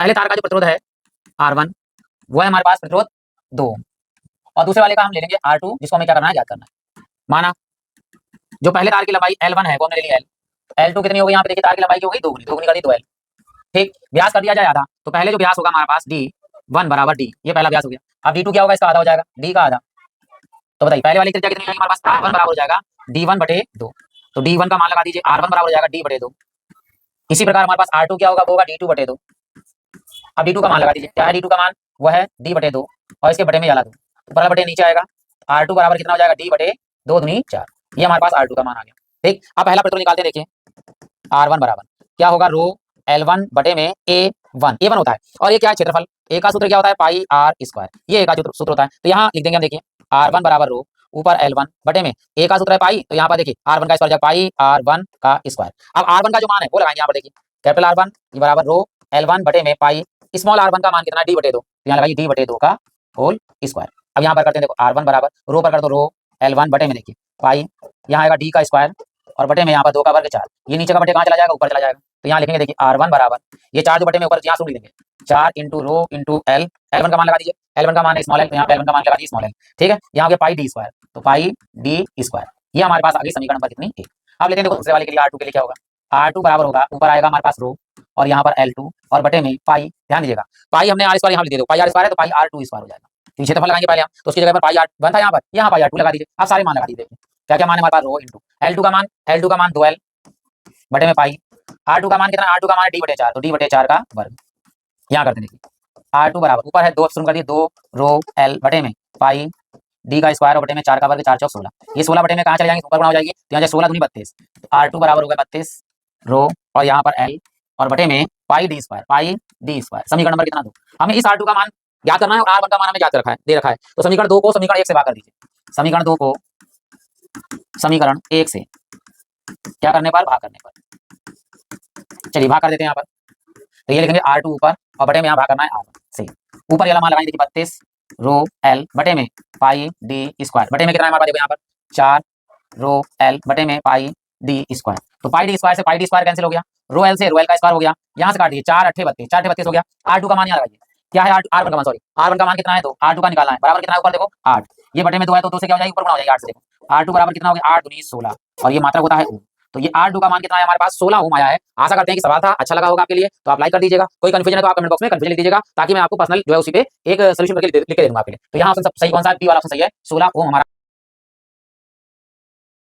पहले तार का जो प्रतिरोध है R1 वो है हमारे पास प्रतिरोध 2 और दूसरे वाले का हम ले लेंगे R2 जिसको हमें क्या करना है, ज्ञात करना है। माना जो पहले तार की लंबाई L1 है वो हमने ले लिया L, L2 कितनी हो गई, यहाँ पे देखिए तार की लंबाई की हो गई 2 गुनी, 2 गुनी कर दी 2L। ठीक, व्यास कर दिया जाए आधा, तो पहले जो व्यास होगा हमारे पास D1 बराबर D, ये पहला व्यास हो गया। अब D2 क्या होगा, इसका आधा हो जाएगा, D का आधा। तो बताइए पहले वाली त्रिज्या कितनी है हमारे पास, R1 बराबर हो जाएगा D1/2। तो D1 का मान लगा दीजिए, R1 बराबर हो जाएगा D/2। इसी प्रकार हमारे पास R2 क्या होगा, वो होगा D2/2। अब D2 का मान लगा दीजिए, क्या है D2 का मान, वो है D/2 और इसके बटे में जाला 2, तो बड़ा बटे नीचे आएगा। R2 बराबर कितना हो जाएगा, D/2 दूनी 4। ये हमारे पास R2 का मान आ गया। ठीक, अब पहला प्रतिरोध निकालते हैं, देखिए R1 बराबर क्या होगा, रो L1 बटे में A1 होता है, और ये क्या है, क्षेत्रफल। ए का सूत्र क्या होता है, पाई आर स्क्वायर, ये ए का सूत्र होता है। तो यहाँ लिख देंगे हम, देखिए R1 बराबर रो ऊपर L1 बटे में ए का सूत्र है पाई, तो यहाँ पर देखिए R1 का स्क्वायर पाई R1 का स्क्वायर। अब R1 का जो मान है वो लगाएंगे यहाँ पर, देखिए कैपिटल R1 ये बराबर रो L1 बटे में पाई स्मॉल R1 का मान कितना, D/2, तो यहाँ लगाइए D/2 का होल स्क्वायर। अब यहाँ पर करते हैं, देखो R1 बराबर रो पर कर दो रो L1 बटे में, देखिए पाई यहाँ आएगा D का स्क्वायर और बटे में यहाँ पर 2 का वर्ग 4, ये नीचे का बटे कहाँ चला जाएगा, ऊपर चला जाएगा। तो यहाँ लिखेंगे, देखिए R1 बराबर ये 4 जो बटे में ऊपर यहाँ शुरू लिखेंगे 4 into rho into L, L1 का मान लगा दीजिए, L1 का मान है स्मॉल L, तो यहाँ पे L1 का मान लगा दीजिए स्मॉल L। ठीक है, यहाँ हो गया पाई D स्क्वायर, तो पाई D स्क्वायर, ये हमारे पास आगे समीकरण पर कितनी है। अब लेते हैं, देखो दूसरे वाले के लिए R2 के लिए क्या होगा, R2 बराबर होगा ऊपर आएगा हमारे पास रो और यहाँ पर L2 और बटे में पाई, ध्यान दीजिएगा पाई हमने R स्क्वायर यहाँ दे दो, पाई R स्क्वायर है तो पाई R2 स्क्वायर हो जाएगा। तो क्षेत्रफल लगाएंगे पहले हम, तो उसकी जगह पर पाई R1 था, यहाँ पाई R2 लगा दीजिए। आप सारे मान लगा दीजिए, क्या क्या मान है हमारे पास, रो इंटू L2 का मान, L2 का मान 2L बटे में पाई, R2 का मान कितना, R2 का मान है D/4, तो D/4 का वर्ग। यहाँ करते हैं, देखिए R2 बराबर ऊपर है 2 शुरू कर दिए, 2 रो L बटे में पाई D का स्क्वायर और बटे में 4 का वर्ग, 4 चौक 16, ये 16 बटे में कहाँ चले जाएंगे, ऊपर गुणा हो जाएगी, तो यहाँ 16 दूनी 32, तो R2 बराबर होगा 32 रो और यहाँ पर L और बटे में पाई D स्क्वायर, पाई D स्क्वायर। समीकरण नंबर कितना, 2। हमें इस R2 का मान ज्ञात करना है और R1 का मान हमें ज्ञात रखा है, दे रखा है। तो समीकरण 2 को समीकरण 1 से भाग कर दीजिए, समीकरण 2 को समीकरण 1 से क्या करने पर, भाग करने पर। चलिए भाग कर देते हैं यहाँ पर, तो ये लिखेंगे R2 ऊपर और बटे में यहाँ भाग करना है R1 से। ऊपर ये वाला मान लगाएंगे, देखिए 32 रो L बटे में पाई D स्क्वायर, बटे में कितना है हमारे पास, देखो यहाँ पर 4 रो L बटे में पाई D स्क्वायर, तो पाई D स्क्वायर से पाई D स्क्वायर कैंसिल हो गया, रो L से रो L का स्क्वायर हो गया, यहाँ से काट दीजिए 4 8 32, 4 8 32 हो गया। R2 का मान यहाँ लगाइए, क्या है R1 का मान, सॉरी R1 का मान कितना है, 2, R2 का निकालना है, बराबर कितना है ऊपर देखो 8, ये बटे में 2 है तो 2 से क्या हो जाएगा, ऊपर गुणा हो जाएगा 8 से। देखो R2 बराबर कितना हो गया, 8 दूनी 16 और ये मात्रक होता है ओम, तो ये R2 का मान कितना है हमारे पास, 16 ओम आया है। आशा करते हैं कि सवाल था अच्छा लगा होगा आपके लिए, तो आप लाइक कर दीजिएगा। कोई कंफ्यूजन है तो आप कमेंट बॉक्स में कंफ्यूजन लिख दीजिएगा, ताकि मैं आपको पर्सनल जो है उसी पे एक सोल्यूशन करके लिख के दे दूंगा आपके लिए। तो यहाँ ऑप्शन सही कौन सा है, बी वाला ऑप्शन सही है, 16 ओम हमारा